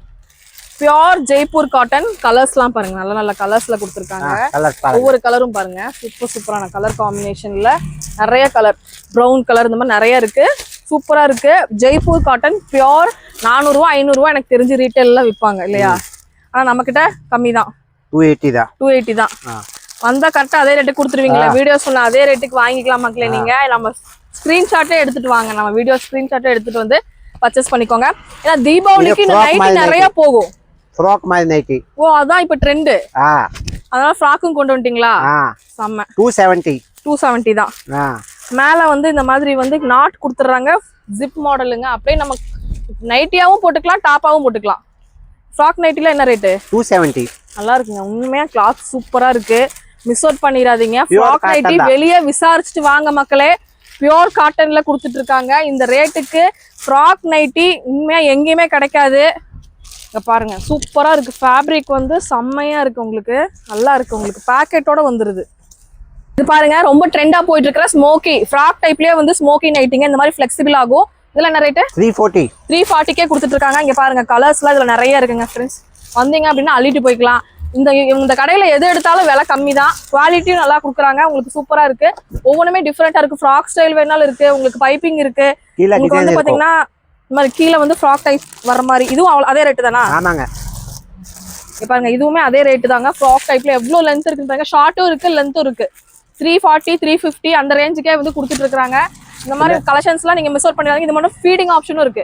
Pure Jaipur cotton. கலர்ஸ்லாம் பாருங்க, நல்ல நல்ல கலர்ஸ்ல கொடுத்துருக்காங்க. ஒவ்வொரு கலரும் பாருங்க, சூப்பரான கலர் காம்பினேஷன்ல நிறைய கலர். ப்ரௌன் கலர், இந்த மாதிரி நிறைய இருக்கு. சூப்பரா இருக்கு. ஜெய்ப்பூர் காட்டன் பியோர் 400 ரூபா 500 ரூபா எனக்கு தெரிஞ்சு ரீட்டைல்ல விற்பாங்க, இல்லையா? ஆனா நம்ம கிட்ட கம்மி தான். 280 தான். 280 தான். வந்தா கரெக்டா அதே ரேட்டுக்கு கொடுத்துருவீங்களா? வீடியோ சொன்ன அதே ரேட்டுக்கு வாங்கிக்கலாம் மக்களே. நீங்க நம்ம ஸ்கிரீன்ஷாட்டே எடுத்துட்டு வாங்க, நம்ம வீடியோ ஸ்கிரீன்ஷாட்டே எடுத்துட்டு வந்து பர்ச்சேஸ் பண்ணிக்கோங்க. ஏன்னா தீபாவளிக்கு இந்த நைட்டி நிறைய போகும். ஃப்ராக் மாதிரி நைட்டி. ஓ, அதான் இப்ப ட்ரெண்ட். அதனால ஃப்ராக்கும் கொண்டு வந்துட்டீங்களா? செம்ம. 270 தான். மேல வந்து இந்த மாதிரி வந்து நாட் கொடுத்துறாங்க, ஜிப் மாடலுங்க. அப்படியே நம்ம நைட்டியாவும் போட்டுக்கலாம், டாப்பாவும் போட்டுக்கலாம். ஃப்ராக் நைட்டில என்ன ரேட்டு? 270. நல்லா இருக்குங்க. உண்மையா கிளாத் சூப்பரா இருக்கு, மிஸ் அவுட் பண்ணிடாதீங்க. ஃப்ராக் நைட்டி வெளியே விசாரிச்சுட்டு வாங்க மக்களே. பியோர் காட்டன்ல கொடுத்துட்டு இருக்காங்க இந்த ரேட்டுக்கு. ஃப்ராக் நைட்டி உண்மையா எங்கேயுமே கிடைக்காது. இங்க பாருங்க, சூப்பரா இருக்கு. ஃபேப்ரிக் வந்து செம்மையா இருக்கு, உங்களுக்கு நல்லா இருக்கு. உங்களுக்கு பேக்கெட்டோட வந்துருது. இது பாருங்க, ரொம்ப ட்ரெண்டா போயிட்டு இருக்கிற ஸ்மோக்கி ஃப்ராக் டைப்லயே வந்து ஸ்மோக்கி நைட்டிங்க. இந்த மாதிரி ஃபிளெக்சிபிள் ஆகும். இதுல என்ன ரேட்டு? 340 கொடுத்துட்டு இருக்காங்க. இங்க பாருங்க, கலர்ஸ்லாம் இதுல நிறைய இருக்குங்க ஃப்ரெண்ட்ஸ். வந்தீங்க அப்படின்னா அள்ளிட்டு போய்க்கலாம். இந்த கடையில எது எடுத்தாலும் விலை கம்மி தான், குவாலிட்டியும் நல்லா கொடுக்குறாங்க. உங்களுக்கு சூப்பரா இருக்கு. ஒவ்வொன்றுமே டிஃப்ரெண்டா இருக்கு. ஃப்ராக் ஸ்டைல் வேணாலும் இருக்கு, உங்களுக்கு பைப்பிங் இருக்கு. உங்களுக்கு வந்து பாத்தீங்கன்னா இந்த மாதிரி கீழே வந்து ஃப்ராக் டைப் வர மாதிரி. இதுவும் அதே ரேட்டு தானா? ஆமாங்க. பாருங்க, இதுவுமே அதே ரேட்டு தாங்க. ஃப்ராக் டைப்ல எவ்வளவு லென்த் இருக்குன்னு பாருங்க. ஷார்ட்டும் இருக்கு, லென்த்தும் இருக்கு. 340 350 அந்த ரேஞ்சுக்கே வந்து கொடுத்துட்டு இருக்காங்க. இந்த மாதிரி கலெக்ஷன்ஸ்லாம் நீங்க மிஸ் அவுட் பண்ணிடாதீங்க. இது மட்டும் ஃபீடிங் ஆப்ஷனும் இருக்கு.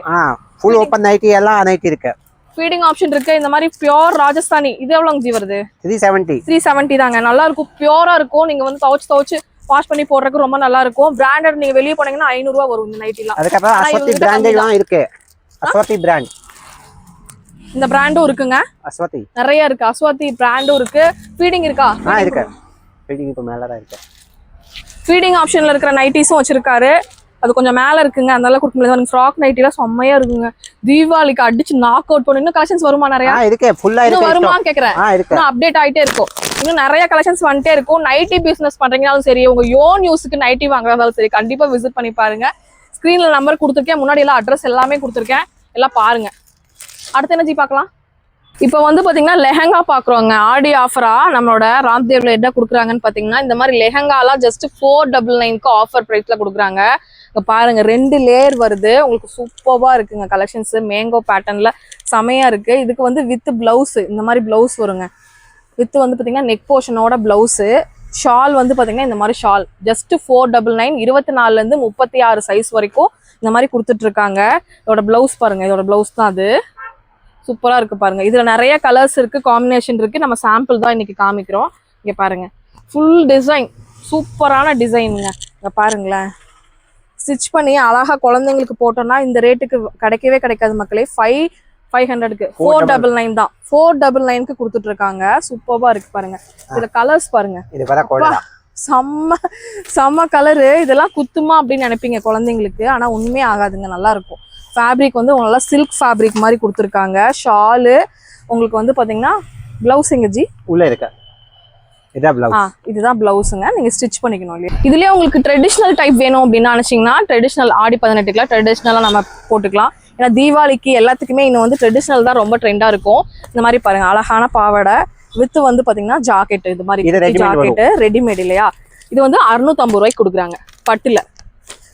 ஃபுல் ஓபன் நைட்டி எல்லாம் நைட்டி இருக்கு. ஃபீடிங் ஆப்ஷன் இருக்கு. இந்த மாதிரி பியோர் ராஜஸ்தானி. இது எவ்வளவு ஜி வருது? 370 தாங்க. நல்லா இருக்கும், பியோரா இருக்கும். நீங்க வந்து துவைச்சு வாஷ் பண்ணி போடுறதுக்கு ரொம்ப நல்லா இருக்கும். பிராண்டட் நீங்க வெளியே போனீங்கன்னா 500 ரூபா வரும் இந்த நைட்டிலாம். அதுக்கப்புறம் அஸ்வதி பிராண்டெல்லாம் இருக்கு. அஸ்வதி பிராண்ட், இந்த பிராண்டும் இருக்குங்க. அஸ்வதி நிறைய இருக்கு. அஸ்வதி பிராண்டும் இருக்கு. ஃபீடிங் இருக்கா? இருக்கு. ஃபீடிங் மேல தான் இருக்கு. ஃபீடிங் ஆப்ஷன்ல இருக்கிற நைட்டிஸும் வச்சிருக்காரு. அது கொஞ்சம் மேல இருக்குங்க, அதனால கொடுக்க முடியாது. ஃப்ராக் நைட்டிலாம் செம்மையா இருக்குங்க. தீபாவளிக்கு அடிச்சு நாக் அவுட் பண்ணி. இன்னும் கலெக்ஷன்ஸ் வருமா? நிறைய இருக்கு. ஃபுல்லா இருக்கு. வருமான்னு கேக்குறேன். இன்னும் அப்டேட் ஆயிட்டே இருக்கும். இன்னும் நிறைய கலெக்ஷன்ஸ் வந்துட்டே இருக்கும். நைட்டி பிசினஸ் பண்றீங்கனாலும் சரி, உங்க யோன் யூஸுக்கு நைட்டி வாங்குறதாலும் சரி, கண்டிப்பா விசிட் பண்ணி பாருங்க. ஸ்கிரீன்ல நம்பர் கொடுத்துருக்கேன், முன்னாடி எல்லாம் அட்ரஸ் எல்லாமே கொடுத்துருக்கேன், எல்லாம் பாருங்க. அடுத்து என்ன ஜி பார்க்கலாம்? இப்போ வந்து பாத்தீங்கன்னா லெஹங்கா பாக்குறோங்க. ஆடி ஆஃபரா நம்மளோட ராம்தேவ்ல என்ன கொடுக்குறாங்கன்னு பாத்தீங்கன்னா, இந்த மாதிரி லெஹங்காலாம் ஜஸ்ட் 499க்கு ஆஃபர் பிரைஸ்ல கொடுக்குறாங்க. இங்க பாருங்க, 2 லேயர் வருது. உங்களுக்கு சூப்பர்வா இருக்குங்க கலெக்ஷன்ஸ். மேங்கோ பேட்டர்ன்ல செமையா இருக்கு. இதுக்கு வந்து வித் பிளவுஸ், இந்த மாதிரி பிளவுஸ் வருங்க. வித் வந்து பாத்தீங்கன்னா நெக் போர்ஷனோட பிளவுஸ். ஷால் வந்து பாத்தீங்கன்னா இந்த மாதிரி ஷால் ஜஸ்ட் 499. 24ல இருந்து 36 சைஸ் வரைக்கும் இந்த மாதிரி கொடுத்துட்டு இருக்காங்க. இதோட பிளவுஸ் பாருங்க, இதோட பிளவுஸ் தான் அது. சூப்பரா இருக்கு பாருங்க. இதுல நிறைய கலர்ஸ் இருக்கு, காம்பினேஷன் இருக்கு. நம்ம சாம்பிள் தான் இன்னைக்கு காமிக்கிறோம். இங்க பாருங்க, ஃபுல் டிசைன், சூப்பரான டிசைனுங்க. இங்க பாருங்களேன், ஸ்டிச் பண்ணி அழகா குழந்தைங்களுக்கு போட்டோம்னா இந்த ரேட்டுக்கு கிடைக்கவே கிடைக்காது மக்களே. 500க்கு 499 தான். 499க்கு கொடுத்துட்டு இருக்காங்க. சூப்பர்பா இருக்கு பாருங்க. இதுல கலர்ஸ் பாருங்க. இது வர கோல்டா செம்ம கலரு. இதெல்லாம் குத்துமா அப்படின்னு நினைப்பீங்க குழந்தைங்களுக்கு, ஆனா ஒண்ணுமே ஆகாதுங்க, நல்லா இருக்கும். ஃபேப்ரிக் வந்து நல்லா சில்க் ஃபேப்ரிக் மாதிரி கொடுத்துருக்காங்க. ஷாலு உங்களுக்கு வந்து பாத்தீங்கன்னா பிளவுஸ் எங்க ஜி உள்ள இருக்கு. இதான் பிளவுஸ். இதுதான் பிளவுஸுங்க. நீங்க ஸ்டிச் பண்ணிக்கணும் இல்லையா. இதுலயே உங்களுக்கு ட்ரெடிஷ்னல் டைப் வேணும் அப்படின்னு நினைச்சீங்கன்னா ட்ரெடிஷ்னல் ஆடி 18க்குல ட்ரெடிஷ்னலா நம்ம போட்டுக்கலாம். ஏன்னா தீபாவளிக்கு எல்லாத்துக்குமே இன்னும் வந்து ட்ரெடிஷ்னல் தான் ரொம்ப ட்ரெண்டா இருக்கும். இந்த மாதிரி பாருங்க, அழகான பாவாடை வித் வந்து பாத்தீங்கன்னா ஜாக்கெட், இது மாதிரி ஜாக்கெட் ரெடிமேட் இல்லையா. இது வந்து 650 ரூபாய்க்கு கொடுக்குறாங்க பட்டுல.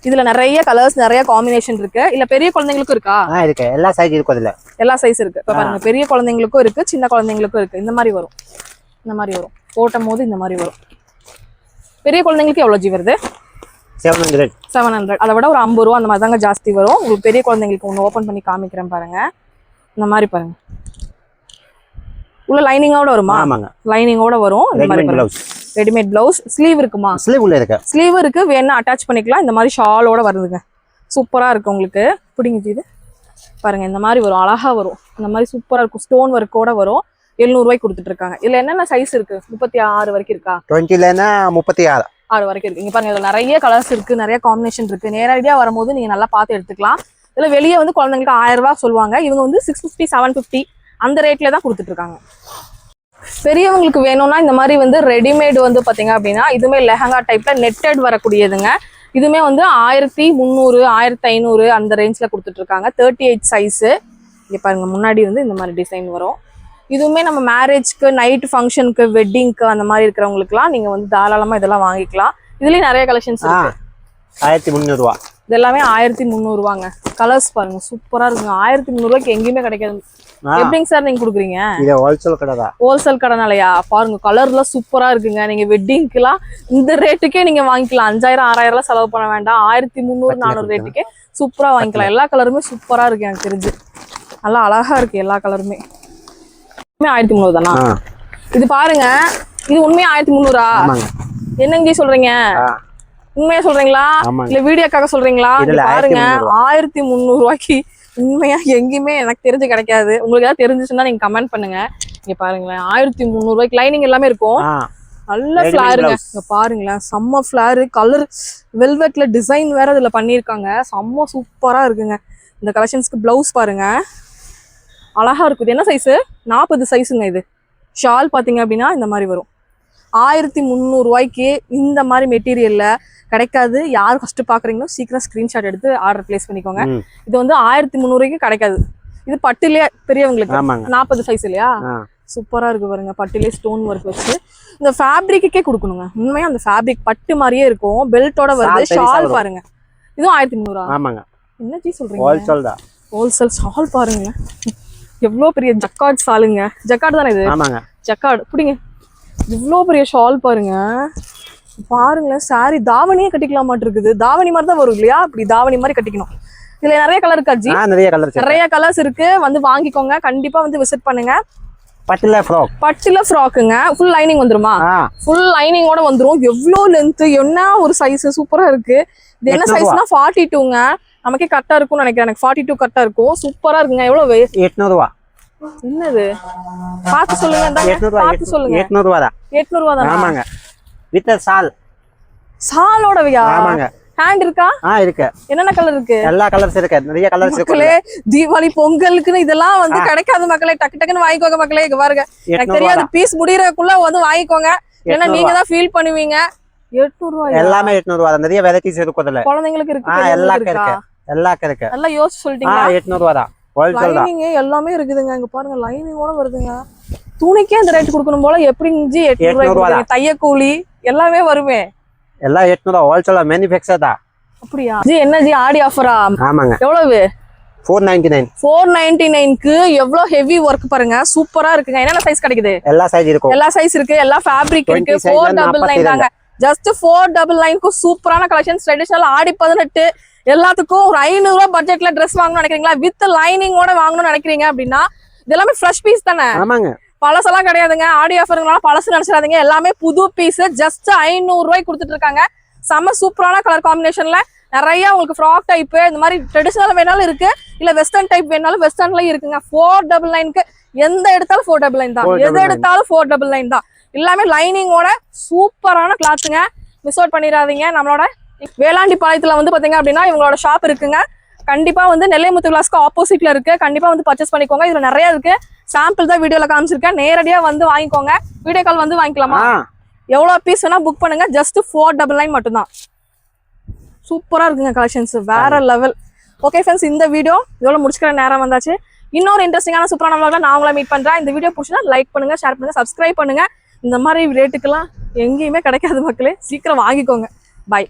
இதுல நிறைய கலர்ஸ், நிறைய காம்பினேஷன் இருக்கு. இல்ல பெரிய குழந்தைங்களுக்கும் இருக்கா? இருக்கு. எல்லா சைஸ் இருக்கு. அதுல எல்லா சைஸ் இருக்கு. இப்ப பாருங்க, பெரிய குழந்தைங்களுக்கும் இருக்கு, சின்ன குழந்தைங்களுக்கும் இருக்கு. இந்த மாதிரி வரும், இந்த மாதிரி வரும். போட்டும் போது இந்த மாதிரி வரும். பெரிய குழந்தைங்களுக்கு எவ்வளவு ஜி வருது? 700. அதை விட ஒரு 50 ரூபா அந்த மாதிரி தாங்க ஜாஸ்தி வரும். உங்களுக்கு பெரிய குழந்தைங்களுக்கு ஒன்று ஓப்பன் பண்ணி காமிக்கிறேன் பாருங்க. இந்த மாதிரி பாருங்க, உள்ள லைனிங்கோட வருமா? லைனிங்கோட வரும். இந்த மாதிரி ரெடிமேட் பிளவுஸ். ஸ்லீவ் இருக்குமா? ஸ்லீவ் உள்ள இருக்கு. ஸ்லீவ் இருக்கு, வேணா அட்டாச் பண்ணிக்கலாம். இந்த மாதிரி ஷாலோட வருதுங்க. சூப்பரா இருக்கு. உங்களுக்கு பிடிங்க இது பாருங்க, இந்த மாதிரி வரும், அழகா வரும். இந்த மாதிரி சூப்பரா இருக்கும். ஸ்டோன் ஒர்க்கோட வரும். 700 ரூபாய்க்கு கொடுத்துட்டு இருக்காங்க. இதுல என்னென்ன சைஸ் இருக்கு? 36 வரைக்கும் இருக்கா? 36 வரைக்கும் இருக்கு. இங்க பாருங்க, இதுல நிறைய கலர்ஸ் இருக்கு, நிறைய காம்பினேஷன் இருக்கு. நேரடியா வரும்போது நீங்க நல்லா பார்த்து எடுத்துக்கலாம். இதுல வெளியே வந்து குழந்தைங்களுக்கு 1000 ரூபாய் சொல்லுவாங்க. இவங்க வந்து 650 750 அந்த ரேட்ல தான் கொடுத்துட்டு இருக்காங்க. பெரியவங்களுக்கு வேணும்னா இந்த மாதிரி வந்து ரெடிமேட் வந்து பாத்தீங்க அப்படின்னா இதுவுமே லெஹங்கா டைப்ல நெட்டட் வரக்கூடியதுங்க. இதுவுமே வந்து 1300 1500 அந்த ரேஞ்ச்ல கொடுத்துட்டு இருக்காங்க. 38 சைஸ். இங்க பாருங்க, முன்னாடி வந்து இந்த மாதிரி டிசைன் வரும். இதுவுமே நம்ம மேரேஜ்க்கு, நைட் ஃபங்க்ஷனுக்கு, வெட்டிங்க்கு அந்த மாதிரி இருக்கிறவங்களுக்குலாம் நீங்க வந்து தாராளமா இதெல்லாம் வாங்கிக்கலாம். இதுலயும் நிறைய கலெக்ஷன்ஸ் இருக்கு. 1300 ரூபா. இது எல்லாமே 1300 ரூபாங்க. கலர்ஸ் பாருங்க, சூப்பரா இருக்குங்க. 1300 ரூபாய்க்கு எங்கேயுமே கிடைக்காது. எப்படிங்க சார் நீங்க குடுக்குறீங்க? இது ஹோல்சேல் கடை தான். ஹோல்சேல் கடைனாலயா? பாருங்க, கலர்லாம் சூப்பரா இருக்குங்க. நீங்க வெட்டிங்க்குலாம் இந்த ரேட்டுக்கே நீங்க வாங்கிக்கலாம். 5000 6000 செலவு பண்ண வேண்டாம். 1300 400 ரேட்டுக்கே சூப்பரா வாங்கிக்கலாம். எல்லா கலருமே சூப்பரா இருக்கு. எனக்கு தெரிஞ்சு நல்லா அழகா இருக்கு. எல்லா கலருமே 1300 தானா? இது பாருங்க, இது உண்மையா 1300? என்னங்க சொல்றீங்க? உண்மையா சொல்றீங்களா இல்ல வீடியோக்காக சொல்றீங்களா? பாருங்க, 1300 ரூபாய்க்கு உண்மையா எங்கேயுமே எனக்கு தெரிஞ்சு கிடைக்காது. உங்களுக்கு ஏதாவது தெரிஞ்சுச்சுன்னா நீங்க கமெண்ட் பண்ணுங்க. இங்க பாருங்களேன், 1300 ரூபாய்க்கு லைனிங் எல்லாமே இருக்கும். நல்ல ஃபிளாருங்க. இங்க பாருங்களேன், செம்ம ஃபிளாரு. கலர் வெல்வெட்ல டிசைன் வேற இதுல பண்ணிருக்காங்க. செம்ம சூப்பரா இருக்குங்க. இந்த கலெக்ஷன்ஸ்க்கு பிளவுஸ் பாருங்க, அழகா இருக்குது. என்ன சைஸ்? 40 சைஸுங்க. இது ஷால் பாத்தீங்க அப்படின்னா இந்த மாதிரி வரும். 1300 ரூபாய்க்கு இந்த மாதிரி மெட்டீரியல்ல கிடைக்காது. யார் ஃபர்ஸ்ட் பாக்குறீங்களோ சீக்கிரம் ஸ்கிரீன்ஷாட் எடுத்து ஆர்டர் பிளேஸ் பண்ணிக்கோங்க. இது வந்து 1300 ரூபாய்க்கு கிடைக்காது. இது பட்டுலயே பெரியவங்களுக்கு 40 சைஸ் இல்லையா? சூப்பரா இருக்கு பாருங்க. பட்டுலயே ஸ்டோன் ஒர்க் வச்சு இந்த ஃபேப்ரிக்கே கொடுக்கணுங்க. உண்மையா அந்த ஃபேப்ரிக் பட்டு மாதிரியே இருக்கும். பெல்ட்டோட வருது. ஷால் பாருங்க, இதுவும் 1300. என்ன ஜி சொல்றீங்க? ஹோல்சேல் ஷால் பாருங்க, எவ்வளோ பெரிய ஜக்கார்ட் ஷாலுங்க. ஜக்கார்டு தானே இது? ஜக்கார்டு. பிடிங்க, இவ்வளோ பெரிய ஷால் பாருங்க. பாருங்களேன், சாரி தாவணியே கட்டிக்கலாம் மாட்டு இருக்குது. தாவணி மாதிரி தான் வரும் இல்லையா? அப்படி தாவணி மாதிரி கட்டிக்கணும். இதுல நிறைய கலர் இருக்கா ஜி? நிறைய கலர்ஸ் இருக்கு. வந்து வாங்கிக்கோங்க. கண்டிப்பா வந்து விசிட் பண்ணுங்க. பட்டுல ஃப்ராக்குங்க. ஃபுல் லைனிங் வந்துருமா? ஃபுல் லைனிங்கோட வந்துரும். எவ்வளோ லென்த், என்ன ஒரு சைஸ் சூப்பரா இருக்கு. இது என்ன சைஸ்னா 42ங்க. நமக்கே கரெக்டா இருக்கும்னு நினைக்கிறேன். எனக்கு 42 கரெக்டா இருக்கும். சூப்பரா இருக்குங்க. எவ்வளவு? 800 ரூபா. என்னது? பார்த்து சொல்லுங்க. பார்த்து சொல்லுங்க. 800 ரூபா தான். 800 ரூபா தான். ஆமாங்க. வித் சால். சாலோடவையா? ஆமாங்க. ஹேண்ட் இருக்கா? இருக்கு. என்னென்ன கலர் இருக்கு? எல்லா கலர்ஸ் இருக்கு. நிறைய கலர்ஸ் இருக்கு. மக்களே, தீபாவளி பொங்கலுக்குன்னு இதெல்லாம் வந்து கிடைக்காது மக்களே. டக்கு டக்குன்னு வாங்கிக்கோங்க மக்களே. இங்க பாருங்க, எனக்கு தெரியாது, பீஸ் முடியறதுக்குள்ள வந்து வாங்கிக்கோங்க. ஏன்னா நீங்க தான் ஃபீல் பண்ணுவீங்க. 800 ரூபாய். எல்லாமே 800 ரூபாய். நிறைய வெரைட்டிஸ் இருக்கு. அதுல குழந்தைங்களுக்கு இருக்கு. எல்லாமே இருக்கு. நல்லா யோசிச்சு சொல்லிட்டீங்க. 800 ரூபாய் தான். லைனிங் எல்லாமே இருக்குதுங்க. இங்க பாருங்க, லைனிங்கோட வருதுங்க. துணிக்கே இந்த ரேட் கொடுக்கணும் போல. எப்படி 800 ரூபாய்? தைய கூலி எல்லாமே வருமே. எல்லாம் 800 ஹோல்சேல் மேனுஃபேக்சர் தான். அப்படியா ஜி? என்ன ஜி ஆடி ஆஃபரா? ஆமாங்க. எவ்வளவு? 499. 499க்கு எவ்வளவு ஹெவி ஒர்க் பாருங்க. சூப்பரா இருக்குங்க. என்னென்ன சைஸ் கிடைக்குது? எல்லா சைஸ் இருக்கு. எல்லா சைஸ் இருக்கு. எல்லா ஃபேப்ரிக் இருக்கு. 499 தாங்க. ஜஸ்ட் 499க்கு சூப்பரான கலெக்ஷன்ஸ். ட்ரெடிஷனல் ஆடி 18 எல்லாத்துக்கும் ஒரு 500 ரூபாய் பட்ஜெட்ல ட்ரெஸ் வாங்கணும்னு நினைக்கிறீங்களா? வித் லைனிங்கோட வாங்கணும்னு நினைக்கிறீங்க அப்படின்னா இது எல்லாமே ஃப்ரெஷ் பீஸ் தானே? ஆமாங்க. பழசெல்லாம் கிடையாதுங்க. ஆடி ஆஃபருங்களால பழசு நினைச்சிடாதீங்க. எல்லாமே புது பீஸ். ஜஸ்ட் 500 ரூபாய்க்கு கொடுத்துட்டு இருக்காங்க. செம்ம சூப்பரான கலர் காம்பினேஷன்ல நிறைய உங்களுக்கு ஃப்ராக் டைப் இந்த மாதிரி ட்ரெடிஷனல் வேணாலும் இருக்கு, இல்ல வெஸ்டர்ன் டைப் வேணாலும் வெஸ்டர்ன்லயும் இருக்குங்க. 499க்கு எந்த எடுத்தாலும் 499 தான், எது எடுத்தாலும் 499 தான். எல்லாமே லைனிங்கோட சூப்பரான கிளாத்துங்க, மிஸ் அவுட் பண்ணிடாதீங்க. நம்மளோட வேளாண்டி பாளையத்துல வந்து பாத்தீங்க அப்படின்னா இவங்களோட ஷாப் இருக்குங்க. கண்டிப்பா வந்து நெல்லை முத்து கிளாஸ்க்கு ஆப்போசிட்ல இருக்கு. கண்டிப்பா வந்து பர்ச்சேஸ் பண்ணிக்கோங்க. இதுல நிறைய இருக்கு, சாம்பிள் தான் வீடியோல காமிச்சிருக்கேன். நேரடியா வந்து வாங்கிக்கோங்க, வீடியோ கால் வந்து வாங்கிக்கலாமா? எவ்வளவு பீஸ் வேணா புக் பண்ணுங்க, ஜஸ்ட் 499 மட்டும்தான். சூப்பரா இருக்குங்க கலெக்ஷன்ஸ், வேற லெவல். ஓகே ஃப்ரெண்ட்ஸ், இந்த வீடியோ இதோட முடிச்சுக்கிற நேரம் வந்தாச்சு. இன்னொரு இன்ட்ரெஸ்டிங்கான சூப்பரான vlogல நான் உங்களை மீட் பண்றேன். இந்த வீடியோ பிடிச்சா லைக் பண்ணுங்க, ஷேர் பண்ணுங்க, சப்ஸ்கிரைப் பண்ணுங்க. இந்த மாதிரி ரேட்டுக்கெல்லாம் எங்கேயுமே கிடைக்காது மக்களே, சீக்கிரம் வாங்கிக்கோங்க. பாய்.